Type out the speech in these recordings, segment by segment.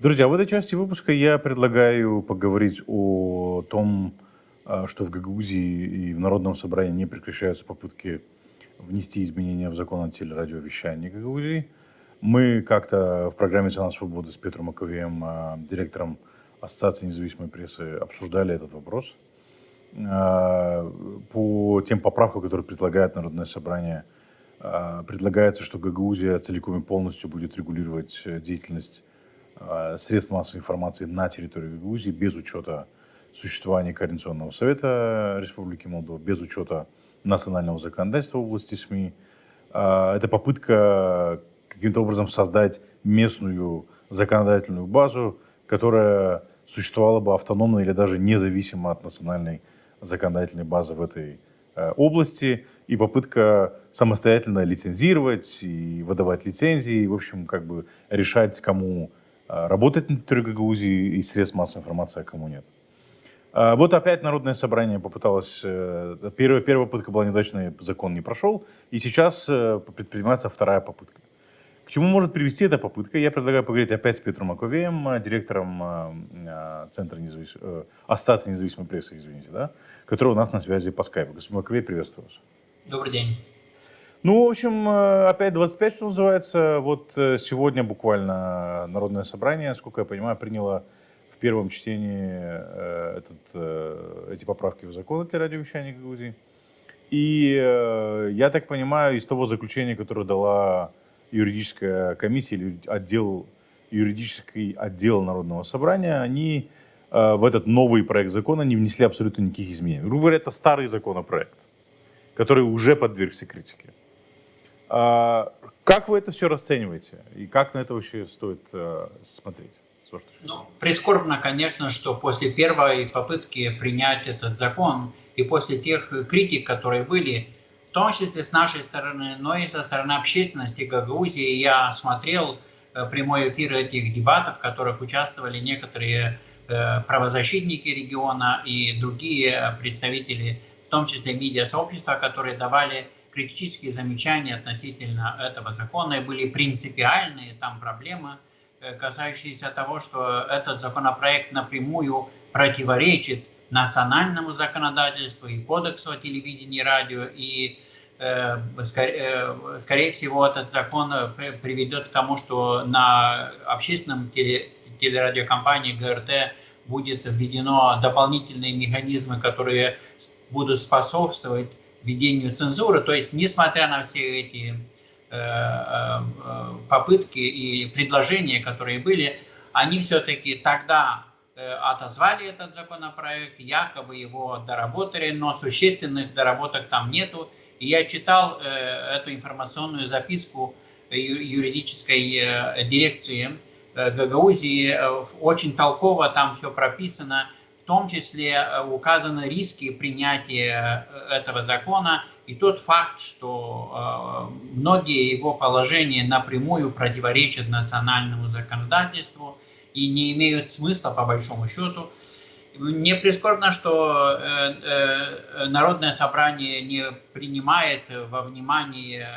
Друзья, в этой части выпуска я предлагаю поговорить о том, что в Гагаузии и в Народном собрании не прекращаются попытки внести изменения в закон о телерадиовещании Гагаузии. Мы как-то в программе «Цена свободы» с Петром Маковеем, директором Ассоциации независимой прессы, обсуждали этот вопрос. А, По тем поправкам, которые предлагает Народное собрание, предлагается, что Гагаузия целиком и полностью будет регулировать деятельность средств массовой информации на территории Гагаузии без учета существования Координационного совета Республики Молдова, без учета национального законодательства в области СМИ. Это попытка каким-то образом создать местную законодательную базу, которая существовала бы автономно или даже независимо от национальной законодательной базы в этой области, и попытка самостоятельно лицензировать и выдавать лицензии, и, в общем, как бы решать, кому работать на территории Гагаузии и средств массовой информации, а кому нет. Вот опять Народное собрание попыталось... Первая попытка была неудачной, закон не прошел, и сейчас предпринимается вторая попытка. К чему может привести эта попытка? Я предлагаю поговорить опять с Петром Маковеем, директором Ассоциации независимой прессы, извините, да, который у нас на связи по скайпу. Господин Маковей, приветствую вас. Добрый день. Ну, в общем, опять 25, что называется. Вот сегодня буквально Народное собрание, насколько я понимаю, приняло в первом чтении эти поправки в закон о телерадиовещании Гагаузии. И я так понимаю, из того заключения, которое дала юридическая комиссия или юридический отдел Народного собрания, они в этот новый проект закона не внесли абсолютно никаких изменений. Грубо говоря, это старый законопроект, который уже подвергся критике. Как вы это все расцениваете? И как на это вообще стоит смотреть? Ну, прискорбно, конечно, что после первой попытки принять этот закон и после тех критик, которые были, в том числе с нашей стороны, но и со стороны общественности Гагаузии, я смотрел прямой эфир этих дебатов, в которых участвовали некоторые правозащитники региона и другие представители, в том числе медиасообщества, которые давали критические замечания относительно этого закона и были принципиальные, там проблемы, касающиеся того, что этот законопроект напрямую противоречит национальному законодательству и кодексу о телевидении и радио, и скорее всего этот закон приведет к тому, что на общественном телерадиокомпании ГРТ будет введено дополнительные механизмы, которые будут способствовать введению цензуры. То есть, несмотря на все эти попытки и предложения, которые были, они все-таки тогда отозвали этот законопроект, якобы его доработали, но существенных доработок там нету. И я читал эту информационную записку юридической дирекции Гагаузии, очень толково там все прописано, в том числе указаны риски принятия этого закона и тот факт, что многие его положения напрямую противоречат национальному законодательству и не имеют смысла по большому счету. Мне прискорбно, что Народное собрание не принимает во внимание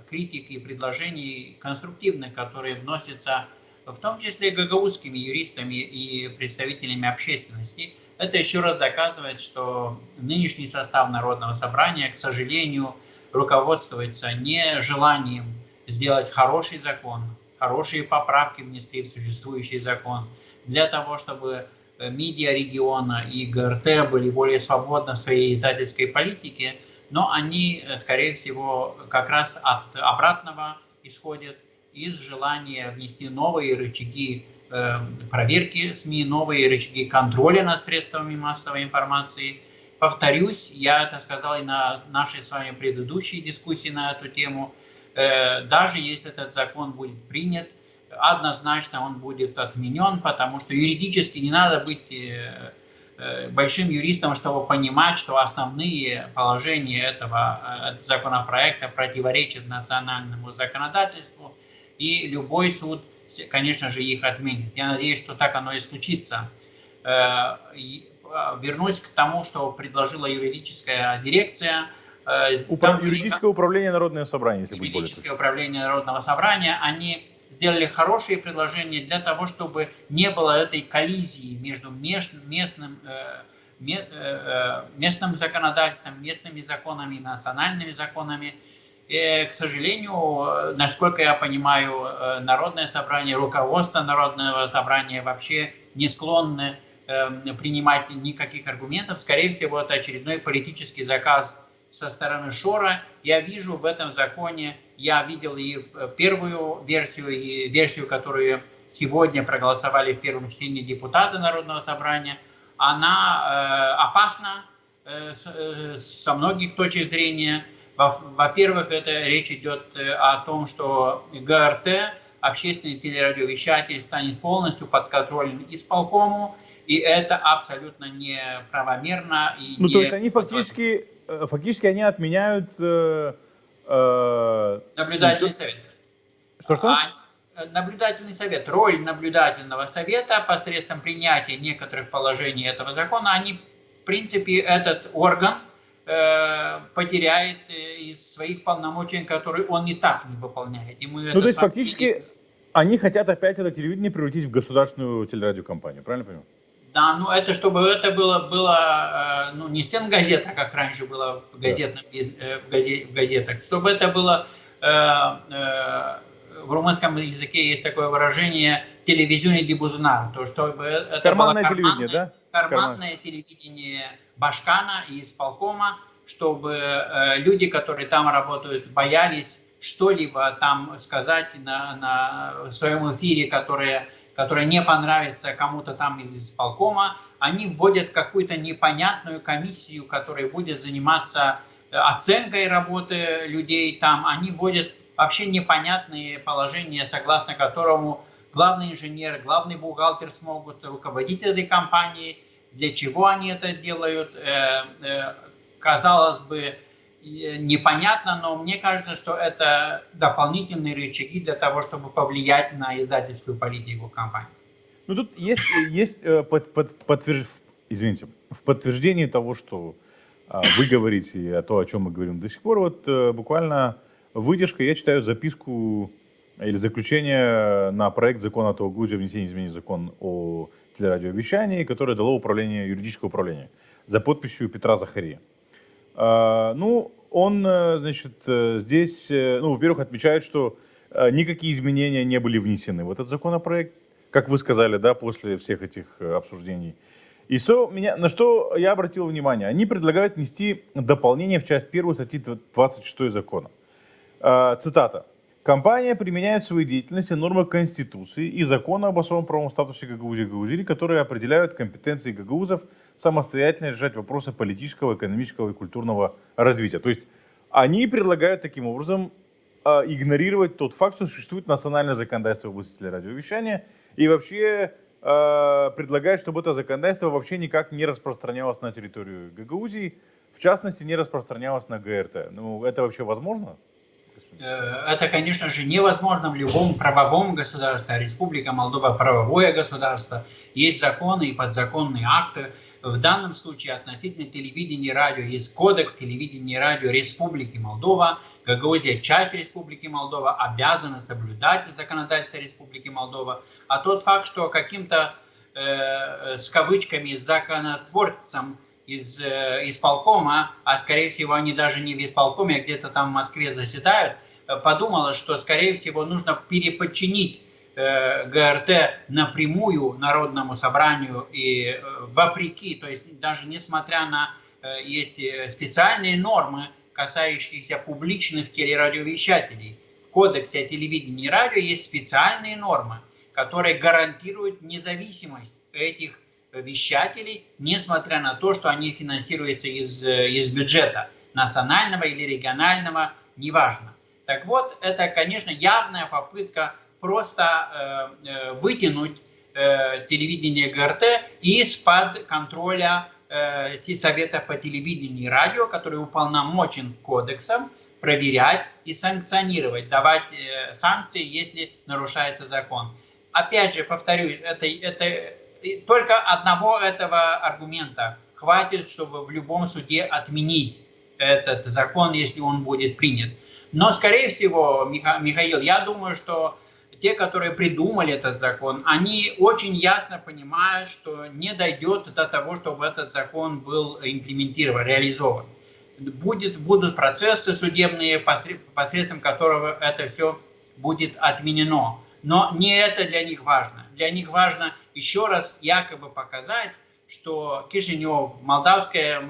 критики и предложений конструктивных, которые вносятся в том числе гагаузскими юристами и представителями общественности. Это еще раз доказывает, что нынешний состав Народного собрания, к сожалению, руководствуется не желанием сделать хороший закон, хорошие поправки внести в существующий закон, для того, чтобы медиа региона и ГРТ были более свободны в своей издательской политике, но они, скорее всего, как раз от обратного исходят, из желания внести новые рычаги проверки СМИ, новые рычаги контроля над средствами массовой информации. Повторюсь, я это сказал и на нашей с вами предыдущей дискуссии на эту тему, даже если этот закон будет принят, однозначно он будет отменен, потому что юридически не надо быть большим юристом, чтобы понимать, что основные положения этого законопроекта противоречат национальному законодательству, и любой суд, конечно же, их отменит. Я надеюсь, что так оно и случится. Вернусь к тому, что предложила юридическая дирекция. Юридическое управление Народного собрания, если быть более точным. Юридическое управление Народного собрания, они сделали хорошие предложения для того, чтобы не было этой коллизии между местным законодательством, местными законами, национальными законами. И, к сожалению, насколько я понимаю, Народное собрание, руководство Народного собрания вообще не склонны принимать никаких аргументов. Скорее всего, это очередной политический заказ со стороны Шора. Я вижу в этом законе, я видел и первую версию, и версию, которую сегодня проголосовали в первом чтении депутаты Народного собрания. Она опасна со многих точек зрения. Во-первых, это речь идет о том, что ГРТ, общественный телерадиовещатель, станет полностью подконтролен исполкому, и это абсолютно неправомерно. И то есть они фактически они отменяют... наблюдательный совет. Что? Наблюдательный совет, роль наблюдательного совета посредством принятия некоторых положений этого закона, они, в принципе, этот орган потеряет из своих полномочий, которые он и так не выполняет. То есть фактически они хотят опять это телевидение превратить в государственную телерадиокомпанию, правильно понимаю? Да, это чтобы это было не стенгазета, как раньше было в газетах, чтобы это было, в румынском языке есть такое выражение «телевизионный дебузунар», то чтобы это карманное телевидение, да? Карманное телевидение Башкана и исполкома, чтобы люди, которые там работают, боялись что-либо там сказать на своем эфире, которое не понравится кому-то там из исполкома. Они вводят какую-то непонятную комиссию, которая будет заниматься оценкой работы людей там. Они вводят вообще непонятные положения, согласно которому главный инженер, главный бухгалтер смогут руководить этой компанией. Для чего они это делают, казалось бы, непонятно, но мне кажется, что это дополнительные рычаги для того, чтобы повлиять на издательскую политику компании. Тут есть в подтверждении того, что вы говорите, и то, о чем мы говорим до сих пор, буквально выдержка, я читаю записку или заключение на проект закона о Грузии о внесении изменений в закон о телерадиовещании, которое дало юридическое управление за подписью Петра Захария. Он, здесь, во-первых, отмечает, что никакие изменения не были внесены в этот законопроект, как вы сказали, да, после всех этих обсуждений. И на что я обратил внимание, они предлагают внести дополнение в часть 1 статьи 26 закона. Цитата. Компания применяет в своей деятельности нормы Конституции и закона об особом правовом статусе Гагаузии и Гагаузии, которые определяют компетенции гагаузов самостоятельно решать вопросы политического, экономического и культурного развития. То есть они предлагают таким образом игнорировать тот факт, что существует национальное законодательство в области телерадиовещания, и вообще предлагают, чтобы это законодательство вообще никак не распространялось на территорию Гагаузии, в частности, не распространялось на ГРТ. Это вообще возможно? Это, конечно же, невозможно в любом правовом государстве. Республика Молдова – правовое государство. Есть законы и подзаконные акты. В данном случае относительно телевидения и радио есть кодекс телевидения и радио Республики Молдова. Гагаузия – часть Республики Молдова, обязана соблюдать законодательство Республики Молдова. А тот факт, что каким-то, с кавычками, законотворцам из исполкома, а скорее всего они даже не в исполкоме, а где-то там в Москве заседают, подумала, что скорее всего нужно переподчинить ГРТ напрямую Народному собранию и вопреки, то есть даже несмотря на есть специальные нормы, касающиеся публичных телерадиовещателей. В кодексе о телевидении и радио есть специальные нормы, которые гарантируют независимость этих вещателей, несмотря на то, что они финансируются из бюджета национального или регионального, неважно. Так вот, это, конечно, явная попытка просто вытянуть телевидение ГРТ из-под контроля Совета по телевидению и радио, который уполномочен кодексом проверять и санкционировать, давать санкции, если нарушается закон. Опять же, повторюсь, это только одного этого аргумента хватит, чтобы в любом суде отменить этот закон, если он будет принят. Но, скорее всего, Михаил, я думаю, что те, которые придумали этот закон, они очень ясно понимают, что не дойдет до того, чтобы этот закон был имплементирован, реализован. Будут процессы судебные, посредством которого это все будет отменено. Но не это для них важно. Для них важно еще раз якобы показать, что Кишинев, молдавское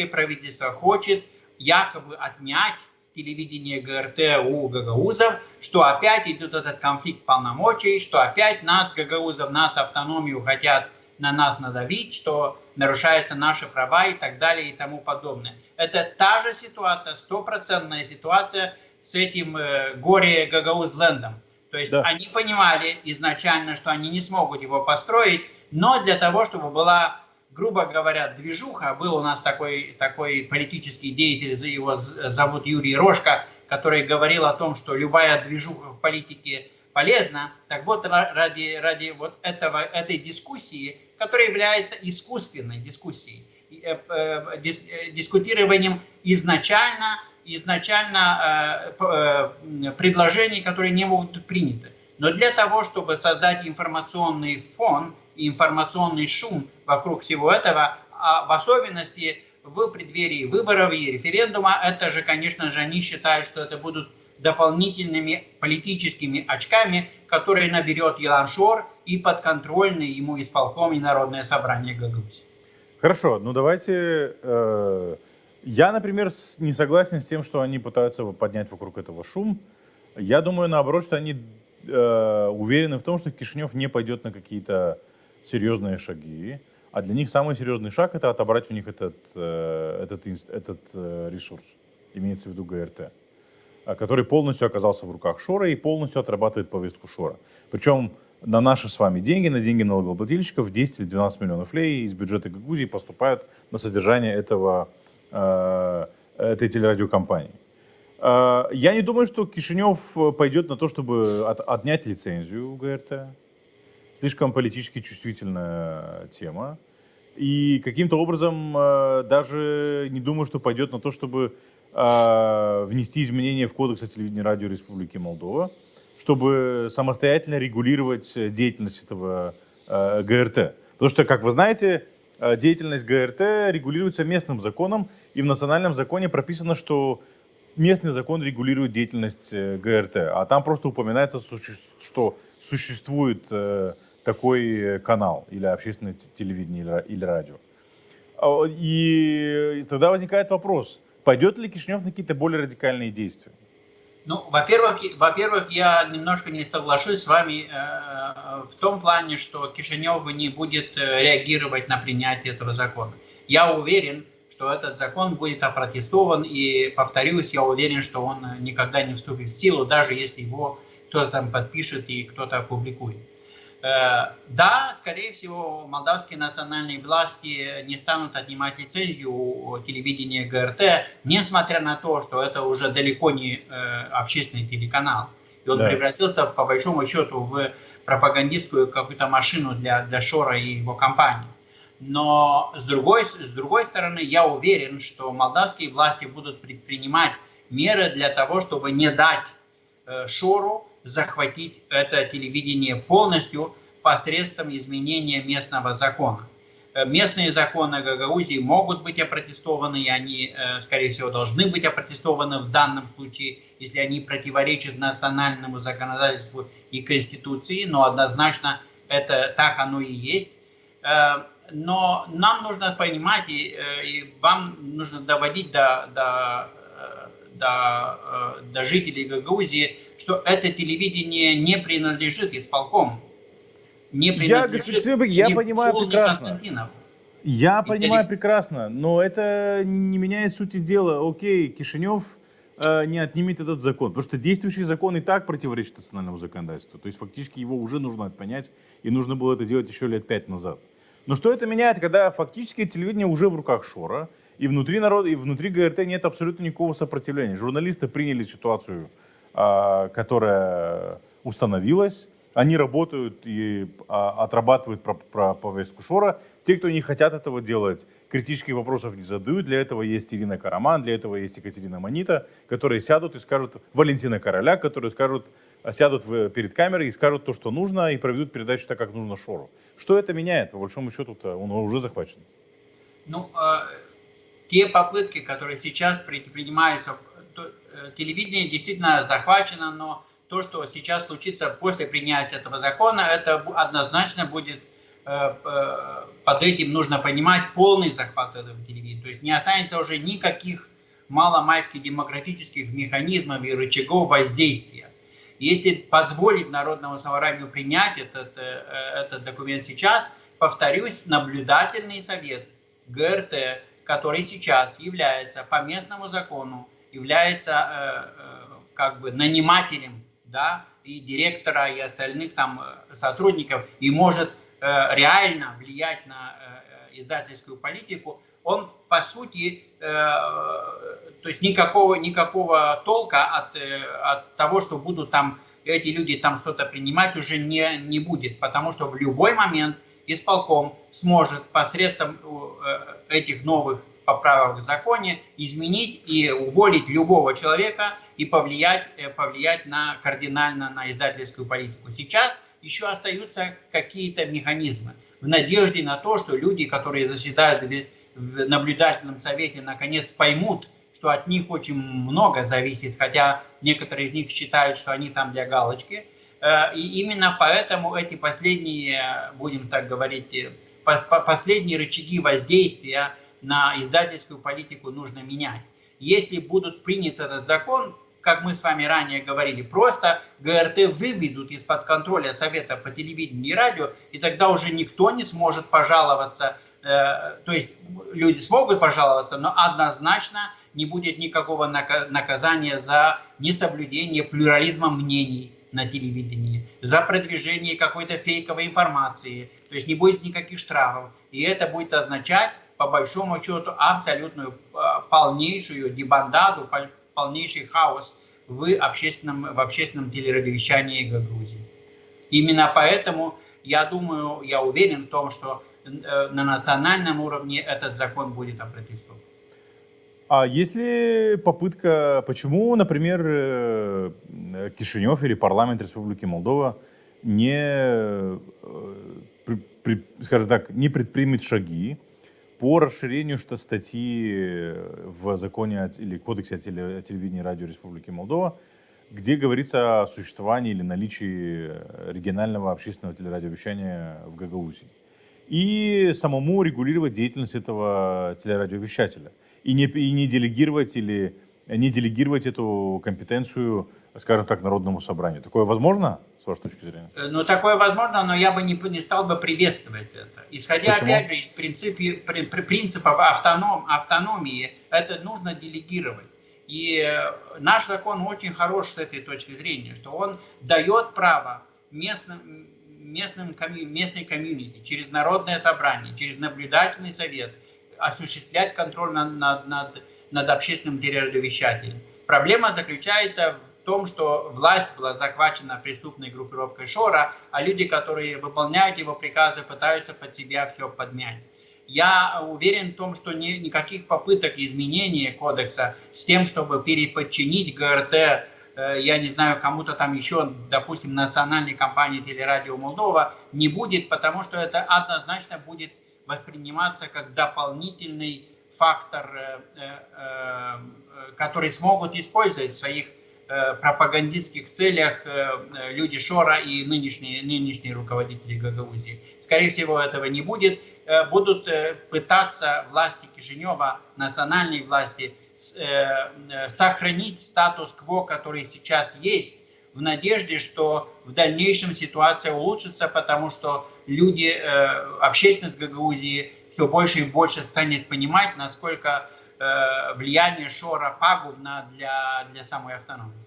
правительство хочет якобы отнять телевидение ГРТ у гагаузов, что опять идет этот конфликт полномочий, что опять нас, гагаузов, нас автономию хотят на нас надавить, что нарушаются наши права и так далее и тому подобное. Это та же ситуация, стопроцентная ситуация с этим горе-гагаузлендом. То есть они понимали изначально, что они не смогут его построить, но для того, чтобы была, грубо говоря, движуха, был у нас такой политический деятель, его зовут Юрий Рожко, который говорил о том, что любая движуха в политике полезна. Так вот, ради вот этой дискуссии, которая является искусственной дискуссией, дискутированием изначально предложений, которые не могут быть приняты. Но для того, чтобы создать информационный фон и информационный шум вокруг всего этого, а в особенности в преддверии выборов и референдума, это же, конечно же, они считают, что это будут дополнительными политическими очками, которые наберет Илон Шор и подконтрольный ему исполком и Народное собрание Гагаузии. Хорошо, ну давайте... Я, например, не согласен с тем, что они пытаются поднять вокруг этого шум. Я думаю, наоборот, что они уверены в том, что Кишинев не пойдет на какие-то серьезные шаги. А для них самый серьезный шаг — это отобрать у них этот ресурс, имеется в виду ГРТ, который полностью оказался в руках Шора и полностью отрабатывает повестку Шора. Причем на наши с вами деньги, на деньги налогоплательщиков 10 или 12 миллионов лей из бюджета Гагаузии поступают на содержание этой телерадиокомпании. Я не думаю, что Кишинев пойдет на то, чтобы отнять лицензию у ГРТ. Слишком политически чувствительная тема. И каким-то образом даже не думаю, что пойдет на то, чтобы внести изменения в Кодекс о телевидении и радио Республики Молдова, чтобы самостоятельно регулировать деятельность этого ГРТ. Потому что, как вы знаете, деятельность ГРТ регулируется местным законом, и в национальном законе прописано, что местный закон регулирует деятельность ГРТ, а там просто упоминается, что существует такой канал или общественное телевидение или радио. И тогда возникает вопрос, пойдет ли Кишинев на какие-то более радикальные действия? Ну, во-первых, я немножко не соглашусь с вами в том плане, что Кишинев не будет реагировать на принятие этого закона. Я уверен, что этот закон будет опротестован, и, повторюсь, я уверен, что он никогда не вступит в силу, даже если его кто-то там подпишет и кто-то опубликует. Да, скорее всего, молдавские национальные власти не станут отнимать лицензию у телевидения ГРТ, несмотря на то, что это уже далеко не общественный телеканал. И он превратился, по большому счету, в пропагандистскую какую-то машину для Шора и его компании. Но с другой стороны, я уверен, что молдавские власти будут предпринимать меры для того, чтобы не дать Шору захватить это телевидение полностью посредством изменения местного закона. Местные законы Гагаузии могут быть опротестованы, и они, скорее всего, должны быть опротестованы в данном случае, если они противоречат национальному законодательству и Конституции, но однозначно это так оно и есть. Но нам нужно понимать, и вам нужно доводить до жителей Гагаузии, что это телевидение не принадлежит исполкому. Не принадлежит я понимаю прекрасно. Константинов. Я понимаю прекрасно, но это не меняет сути дела. Окей, Кишинев не отнимет этот закон, потому что действующий закон и так противоречит национальному законодательству. То есть фактически его уже нужно понять, и нужно было это делать еще лет 5 назад. Но что это меняет, когда фактически телевидение уже в руках Шора, и внутри народа, и внутри ГРТ нет абсолютно никакого сопротивления. Журналисты приняли ситуацию, которая установилась. Они работают и отрабатывают про повестку Шора. Те, кто не хотят этого делать, критических вопросов не задают. Для этого есть Ирина Караман, для этого есть Екатерина Манита, которые сядут и скажут, Валентина Короля, которые скажут, сядут перед камерой и скажут то, что нужно, и проведут передачу так, как нужно Шору. Что это меняет? По большому счету-то он уже захвачен. Ну, те попытки, которые сейчас принимаются, телевидение действительно захвачено, но то, что сейчас случится после принятия этого закона, это однозначно будет, под этим нужно понимать полный захват этого телевидения. То есть не останется уже никаких маломальски демократических механизмов и рычагов воздействия. Если позволить Народному собранию принять этот документ сейчас, повторюсь, наблюдательный совет ГРТ, который сейчас является по местному закону, является как бы нанимателем, да, и директора, и остальных там сотрудников, и может реально влиять на издательскую политику, он по сути, то есть никакого толка от того, что будут там эти люди там что-то принимать, уже не будет, потому что в любой момент исполком сможет посредством этих новых поправок в законе изменить и уволить любого человека и повлиять кардинально на издательскую политику. Сейчас еще остаются какие-то механизмы в надежде на то, что люди, которые заседают в наблюдательном совете, наконец поймут, что от них очень много зависит, хотя некоторые из них считают, что они там для галочки. И именно поэтому эти последние, будем так говорить, последние рычаги воздействия на издательскую политику нужно менять. Если будут принят этот закон, как мы с вами ранее говорили, просто ГРТ выведут из-под контроля Совета по телевидению и радио, и тогда уже никто не сможет пожаловаться, то есть люди смогут пожаловаться, но однозначно не будет никакого наказания за несоблюдение плюрализма мнений на телевидении, за продвижение какой-то фейковой информации, то есть не будет никаких штрафов. И это будет означать, по большому счету, абсолютную полнейшую дебандаду, полнейший хаос в общественном телерадиовещании Грузии. Именно поэтому я уверен в том, что на национальном уровне этот закон будет опротестован. А если попытка, почему, например, Кишинев или парламент Республики Молдова не, скажем так, не предпримет шаги по расширению статьи в законе или кодексе о телевидении и радио Республики Молдова, где говорится о существовании или наличии регионального общественного телерадиовещания в Гагаузии, и самому регулировать деятельность этого телерадиовещателя, и не делегировать эту компетенцию, скажем так, Народному собранию. Такое возможно, с вашей точки зрения? Ну, такое возможно, но я бы не стал бы приветствовать это. Исходя, Почему? опять же, из принципов автономии, это нужно делегировать. И наш закон очень хорош с этой точки зрения, что он дает право местной комьюнити через народное собрание, через наблюдательный совет осуществлять контроль над общественным телерадиовещателем. Проблема заключается в том, что власть была захвачена преступной группировкой Шора, а люди, которые выполняют его приказы, пытаются под себя все подмять. Я уверен в том, что никаких попыток изменения кодекса с тем, чтобы переподчинить ГРТ, я не знаю, кому-то там еще, допустим, национальной компании Телерадио Молдова, не будет, потому что это однозначно будет восприниматься как дополнительный фактор, который смогут использовать в своих пропагандистских целях люди Шора и нынешние руководители Гагаузии. Скорее всего, этого не будет. Будут пытаться власти Кишинева, национальные власти, сохранить статус-кво, который сейчас есть, в надежде, что в дальнейшем ситуация улучшится, потому что люди, общественность Гагаузии все больше и больше станет понимать, насколько влияние Шора пагубно для самой автономии.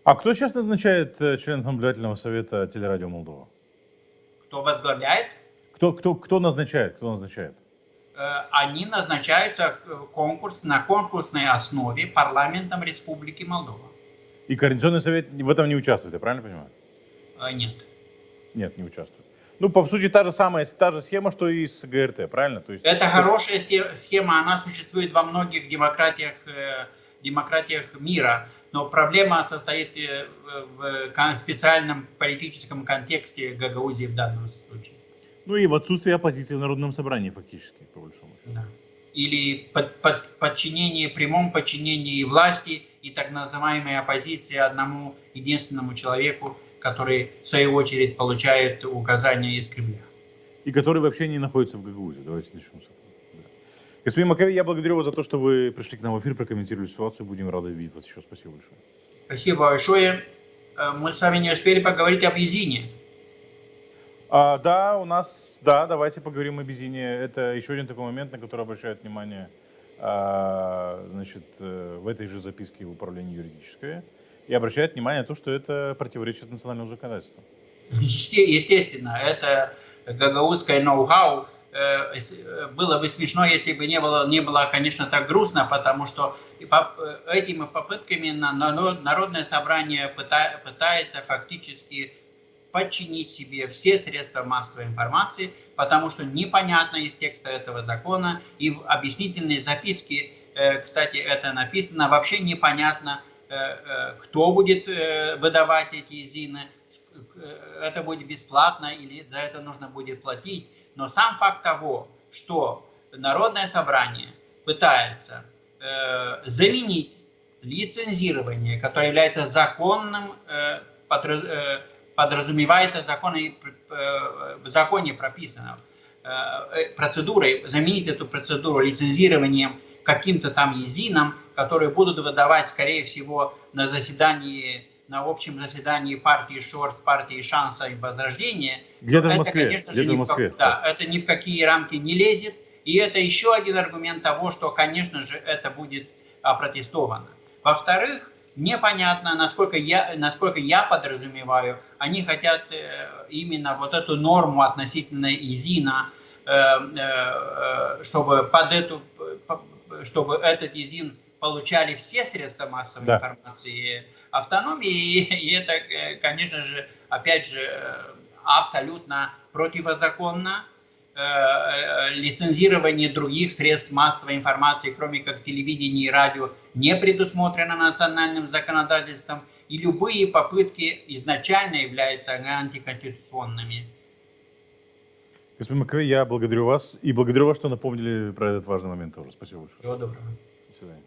А кто сейчас назначает членов наблюдательного совета Телерадио Молдова? Кто возглавляет? Кто назначает? Они назначаются на конкурсной основе парламентом Республики Молдова. И Координационный совет в этом не участвует, я правильно понимаю? Нет. Нет, не участвует. Ну, по сути, та же схема, что и с ГРТ, правильно? То есть, это хорошая схема, она существует во многих демократиях мира. Но проблема состоит в специальном политическом контексте Гагаузии в данном случае. Ну и в отсутствии оппозиции в Народном собрании фактически, по большому счету. Да. Или подчинение, прямом подчинении власти и так называемой оппозиции одному единственному человеку, который в свою очередь получает указания из Кремля. И который вообще не находится в Гагаузии. Давайте начнем с этого. Да. Господин Маковей, я благодарю вас за то, что вы пришли к нам в эфир, прокомментировали ситуацию. Будем рады видеть вас еще. Спасибо большое. Спасибо большое. Мы с вами не успели поговорить об Езине. Да, давайте поговорим о Безине. Это еще один такой момент, на который обращают внимание, в этой же записке в управлении юридическое. И обращают внимание на то, что это противоречит национальному законодательству. Естественно, это гагаузское ноу-хау. Было бы смешно, если бы не было, конечно, так грустно, потому что этими попытками Народное собрание пытается фактически подчинить себе все средства массовой информации, потому что непонятно из текста этого закона, и в объяснительной записке, кстати, это написано, вообще непонятно, кто будет выдавать эти ЗИНы, это будет бесплатно или за это нужно будет платить. Но сам факт того, что Народное собрание пытается заменить лицензирование, которое является законным, подразумевается в законе прописано, процедурой, заменить эту процедуру лицензированием каким-то там езином, которые будут выдавать, скорее всего, на общем заседании партии ШОРС, партии Шанса и Возрождения. Где-то в Москве. Конечно же, это ни в какие рамки не лезет. И это еще один аргумент того, что, конечно же, это будет опротестовано. Во-вторых, непонятно, насколько я подразумеваю, они хотят именно вот эту норму относительно ИЗИНа, чтобы этот ИЗИН получали все средства массовой информации автономии, и это, конечно же, опять же, абсолютно противозаконно. Лицензирование других средств массовой информации, кроме как телевидения и радио, не предусмотрено национальным законодательством, и любые попытки изначально являются антиконституционными. Господин Маковей, я благодарю вас, и благодарю вас, что напомнили про этот важный момент тоже. Спасибо большое. Всего доброго. До свидания.